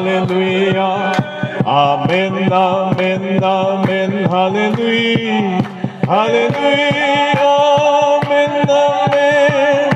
hallelujah. Amen, amen, amen, hallelujah. Hallelujah, amen, amen.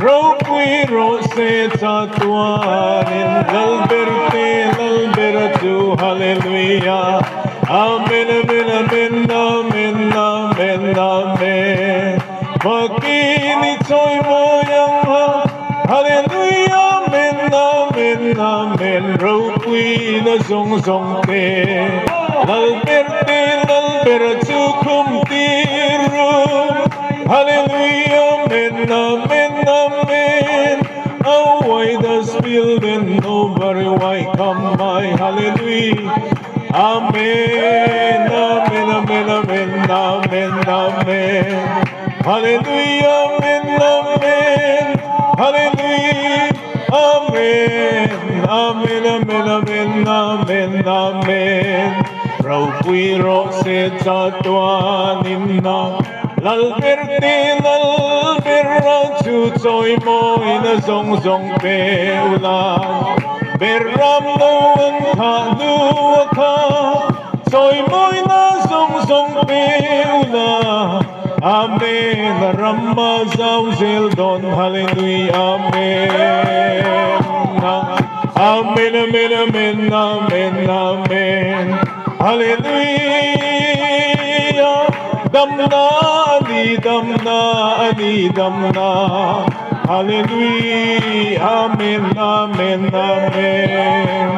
Roqui rosetta tuanin, l'albertu, hallelujah. Amen, amen, amen, amen, amen, amen. Makini toy moyang ha, hallelujah, amen, amen, amen. Roqui na zong zong te, l'albertu kumtiru, hallelujah, amen, amen, amen. Oh, why does feel then nobody why come my hallelujah. Amen, amen, amen, amen, amen, amen. Hallelujah, amen, amen. Hallelujah, amen, amen, amen, amen, amen, amen. Roqui rosetta tuaninna, l'alberra chuchoy mo ina zong zong peulan. Beram noan ka, soy mo'y nasong-song peula. Amen, Ramazaw Zeldon, hallelujah, amen. Amen, amen, amen, amen, amen, hallelujah. Damna, ani damna, hallelujah, amen, amen, amen.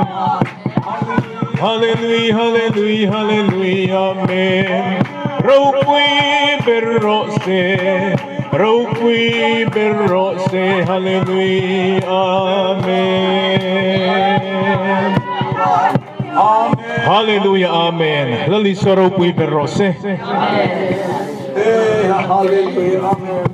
Hallelujah, hallelujah, hallelujah, amen. Roqui berrose, hallelujah, amen. Hallelujah, amen. Laliso roqui berrose. Hallelujah, amen.